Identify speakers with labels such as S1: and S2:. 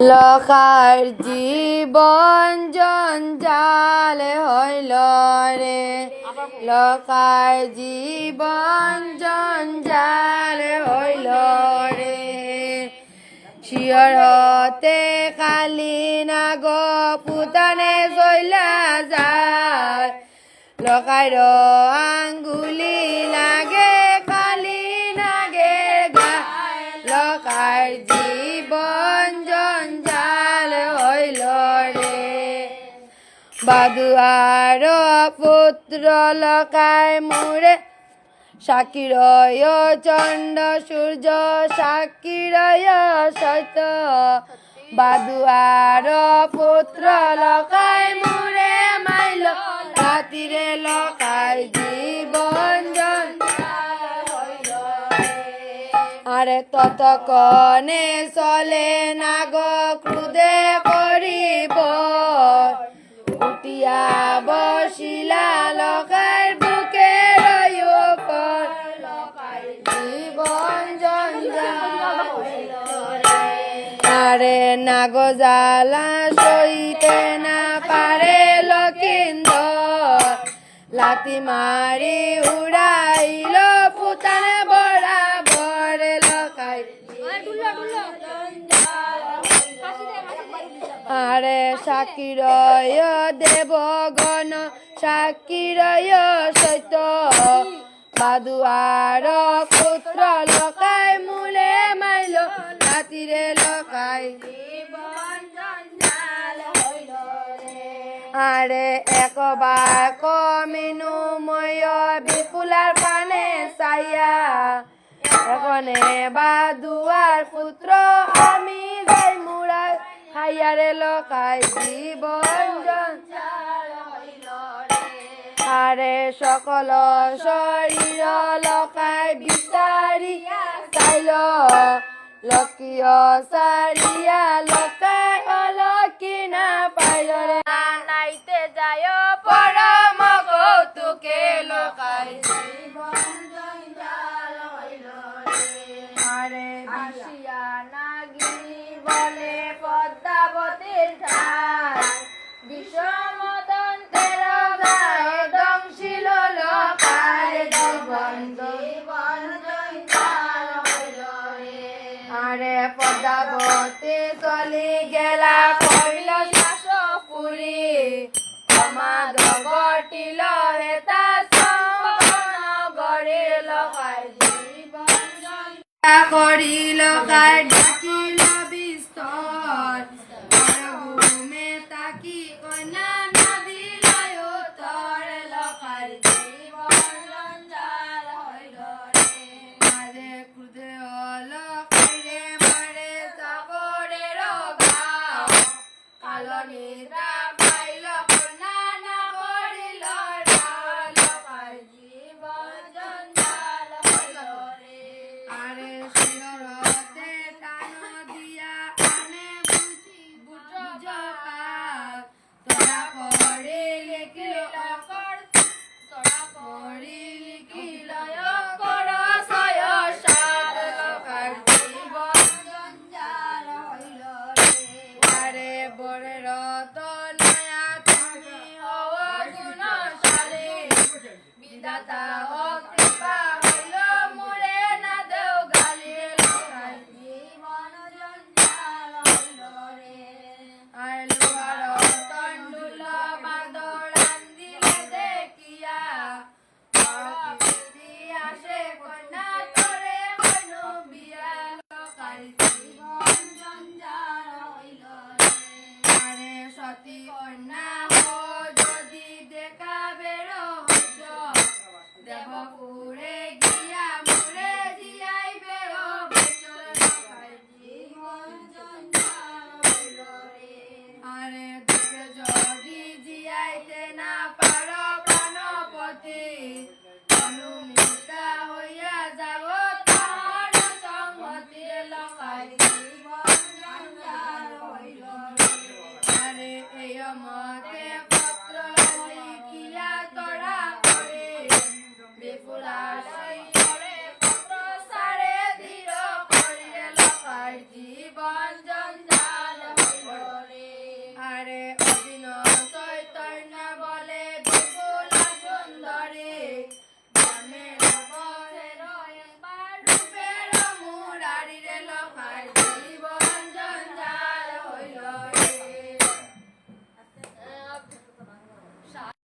S1: লখার জীবন জঞ্জাল হইল রে, লখার জীবন জঞ্জাল হইল রে। শিয়র হতে খালি না গো পুতানে চইলা যায়, লখার আঙ্গুলি লাগে খালি নাগে গা, লখার জীবন জঞ্জাল হইল রে। বাদুয়ার পুত্র লখার মুরে, সাক্ষীরয় চন্দ্র সূর্য সাক্ষীরয় সত্য, বাদুয়ার পুত্র লখার মুরে মাইল, রাতিরে লখার জীবন জঞ্জাল হইল রে। আরে ততক্ষণে চলে না গো ক্রুদে করিব, উঠিয়া বসিলা লখার বুকে উপর, লখার জীবন জঞ্জাল হইল রে। আরে না গো জ্বালা সইতে না পারে লক্ষিন্দর, লাথি মারি উড়াইল পুতানে বরাবর, লখার আরে সাক্ষীরয় দেবগণ সাক্ষীরয় সত্য, বাদুয়ার পুত্র লখার মূলে মাইল, রাতিরে লখার জীবন জঞ্জাল হইল রে। আরে একবার কমিনুময় বিপুলার পানে চাইয়া, এখনে বাদুয়ার পুত্র আমি যাই মুড়া খাইয়া রে, লখার জীবন জঞ্জাল হইল রে। আরে সকল শরীর লখার বিচারিয়া চাইল, লক্ষ্মীয় সারিয়া লখার অলক্ষী না পাইল রে। নাইতে যায় পরম কৌতুকে, লখার জীবন জঞ্জাল হইল রে। আরে ভাসিয়া নাগিনী বলে পদ্মাবতীর ঠাই, বিষমদন্তের গায়ে দংশিল লখার জীবন জঞ্জাল হইল রে। আরে পদ্মাবতী চলি গেলা কইল শাসপুরী, সমাধ ঘটিল হেতা গড়ে, লখার জীবন জঞ্জাল করিল লখার ডাকিল বিস্তর, ঘুমে তাকি কন্যা নদী লয় উত্তর, লখার জীবন জঞ্জাল হইল রে। মারে ক্রুধে লখারে মারে চাকরের গাও, কালো নিদ্রা পাইল কন্যা না করিল রাও, লখার জীবন জঞ্জাল হইল রে। আরে শিরতে টান দিয়া আনে বুঝ পাপ, তোরা পড়ে লিখিল অকর, তোরা পড়ে লিখিল অকর ছয় সাত, লখার জীবন জঞ্জাল হইল রে। আরে বরের